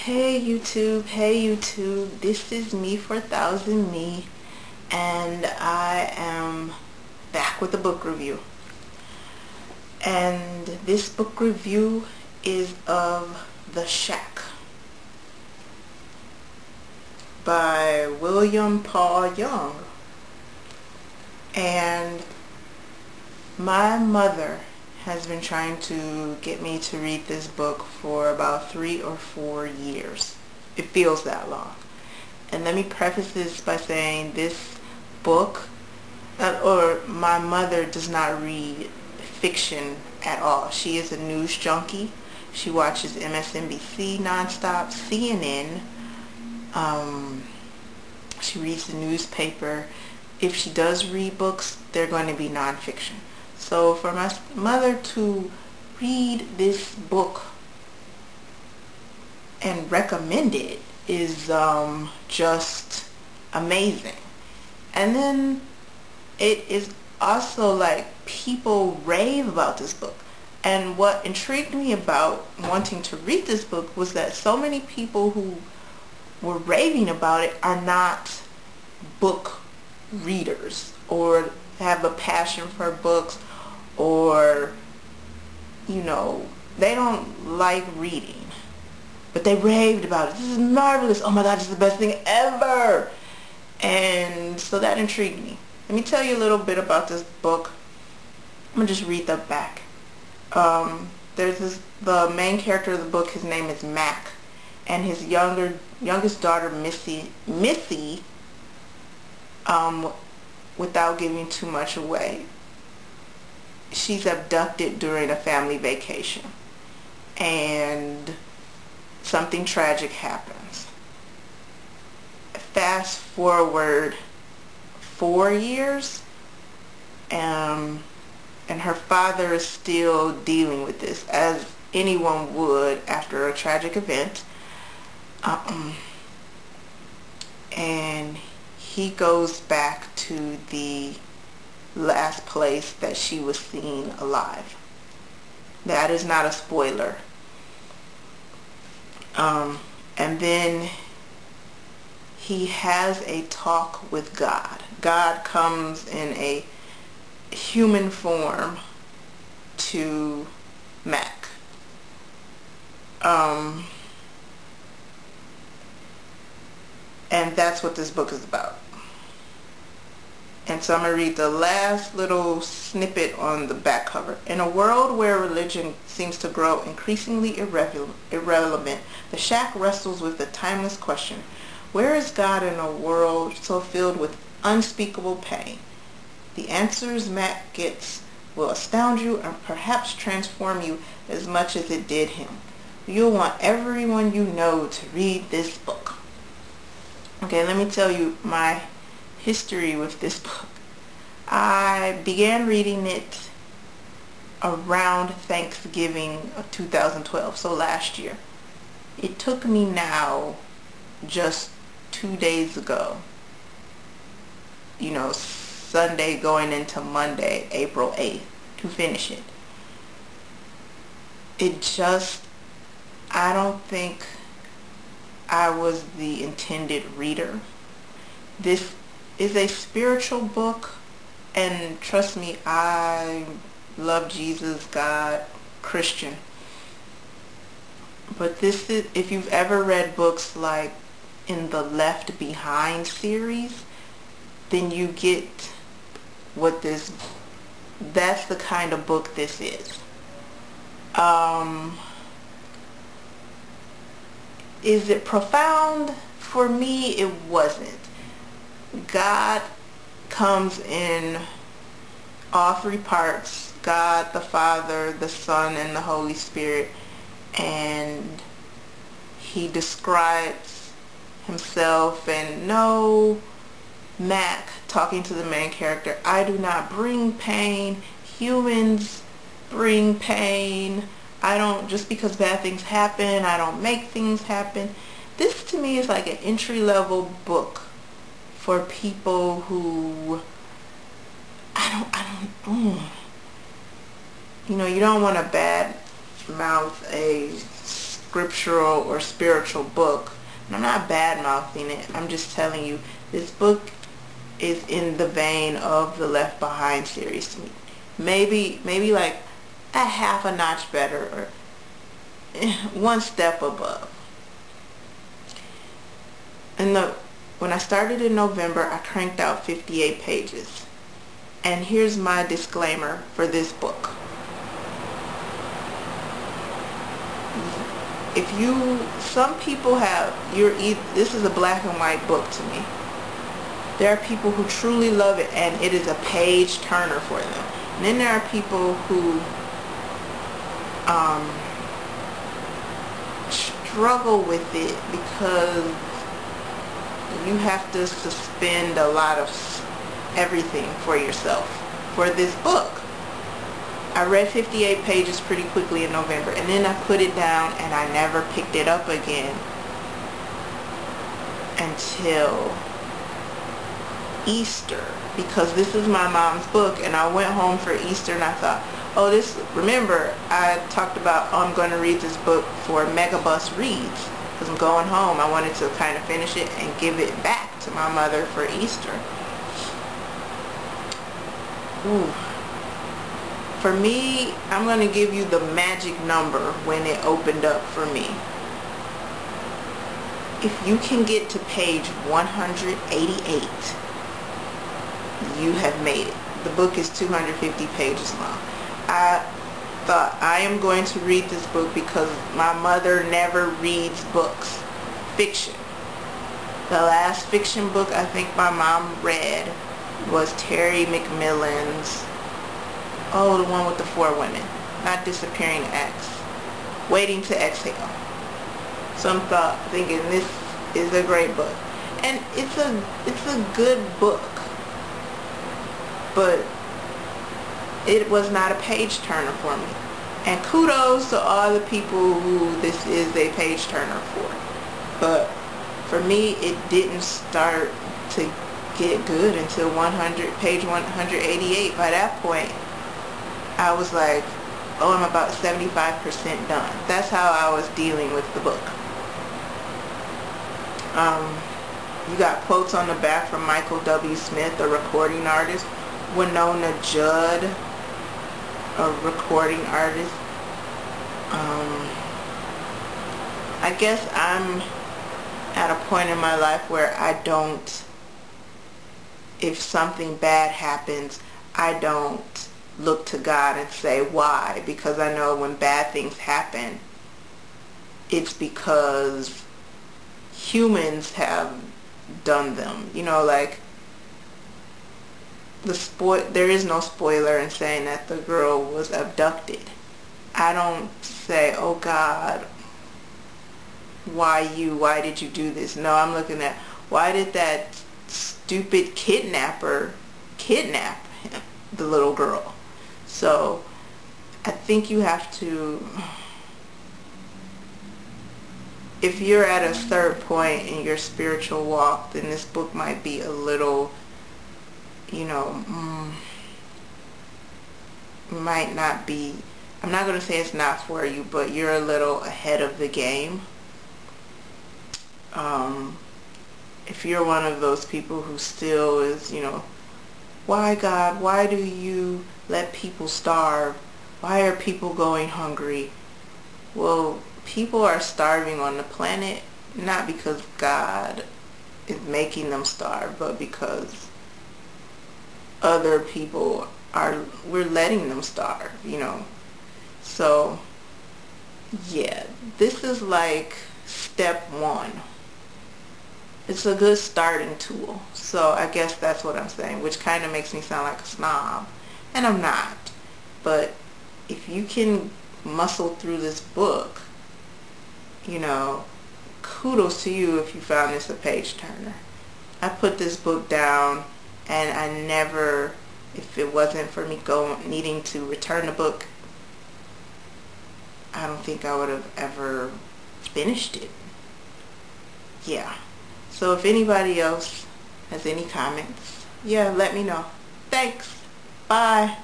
Hey YouTube, this is me 4000 me, and I am back with a book review. And this book review is of The Shack by William Paul Young. And my mother has been trying to get me to read this book for about 3 or 4 years. It feels that long. And let me preface this by saying this book, or my mother does not read fiction at all. She is a news junkie. She watches MSNBC nonstop, CNN. She reads the newspaper. If she does read books, they're going to be nonfiction. So for my mother to read this book and recommend it is just amazing. And then it is also like people rave about this book. And what intrigued me about wanting to read this book was that so many people who were raving about it are not book readers or have a passion for books, or they don't like reading, but they raved about it. This is marvelous. Oh my God, this is the best thing ever. And so that intrigued me. Let me tell you a little bit about this book. I'm gonna just read the back. The main character of the book, his name is Mac, and his youngest daughter Missy, without giving too much away, she's abducted during a family vacation, and something tragic happens. Fast forward 4 years, and her father is still dealing with this, as anyone would after a tragic event. And he goes back to the last place that she was seen alive. That is not a spoiler. And then he has a talk with God. God comes in a human form to Mac. And that's what this book is about. And so I'm going to read the last little snippet on the back cover. In a world where religion seems to grow increasingly irrelevant, The Shack wrestles with the timeless question: where is God in a world so filled with unspeakable pain? The answers Mac gets will astound you and perhaps transform you as much as it did him. You'll want everyone you know to read this book. Okay, let me tell you my history with this book. I began reading it around Thanksgiving of 2012, so last year. It took me now just 2 days ago, Sunday going into Monday, April 8th, to finish it. I don't think I was the intended reader. This is a spiritual book, and trust me, I love Jesus, God, Christian. But this is, if you've ever read books like in the Left Behind series, then you get what that's the kind of book this is. Is it profound? For me, it wasn't. God comes in all 3 parts: God the Father, the Son, and the Holy Spirit, and he describes himself. And no, Mac talking to the main character, I do not bring pain. Humans bring pain. I don't, just because bad things happen, I don't make things happen. This to me is like an entry-level book for people who you don't want to bad mouth a scriptural or spiritual book. And I'm not bad-mouthing it. I'm just telling you, this book is in the vein of the Left Behind series to me. Maybe like a half a notch better, or one step above. And when I started in November, I cranked out 58 pages. And here's my disclaimer for this book. Some people this is a black and white book to me. There are people who truly love it and it is a page turner for them. And then there are people who struggle with it because you have to suspend a lot of everything for yourself for this book. I read 58 pages pretty quickly in November, and then I put it down and I never picked it up again until Easter, because this is my mom's book, and I went home for Easter and I thought, remember I talked about, I'm going to read this book for Megabus Reads, because I'm going home. I wanted to kind of finish it and give it back to my mother for Easter. Ooh. For me, I'm going to give you the magic number when it opened up for me. If you can get to page 188, you have made it. The book is 250 pages long. I thought, I am going to read this book because my mother never reads books. Fiction. The last fiction book I think my mom read was Terry McMillan's, the one with the 4 women. Not Disappearing Acts. Waiting to Exhale. So I'm thinking this is a great book. And it's a good book. But it was not a page turner for me. And kudos to all the people who this is a page turner for. But for me, it didn't start to get good until page 188. By that point, I was like, I'm about 75% done. That's how I was dealing with the book. You got quotes on the back from Michael W. Smith, a recording artist. Winona Judd, a recording artist. I guess I'm at a point in my life where if something bad happens, I don't look to God and say why, because I know when bad things happen, it's because humans have done them. Like there is no spoiler in saying that the girl was abducted. I don't say, oh God, why did you do this? No, I'm looking at, why did that stupid kidnapper kidnap the little girl? So I think you have to, if you're at a third point in your spiritual walk, then this book might be a little, might not be, I'm not going to say it's not for you, but you're a little ahead of the game. If you're one of those people who still is, why God, why do you let people starve? Why are people going hungry? Well, people are starving on the planet not because God is making them starve, but because other people we're letting them starve, So, yeah, this is like step 1. It's a good starting tool. So I guess that's what I'm saying, which kind of makes me sound like a snob. And I'm not. But if you can muscle through this book, kudos to you if you found this a page turner. I put this book down and I never, if it wasn't for me needing to return the book, I don't think I would have ever finished it. Yeah. So if anybody else has any comments, let me know. Thanks. Bye.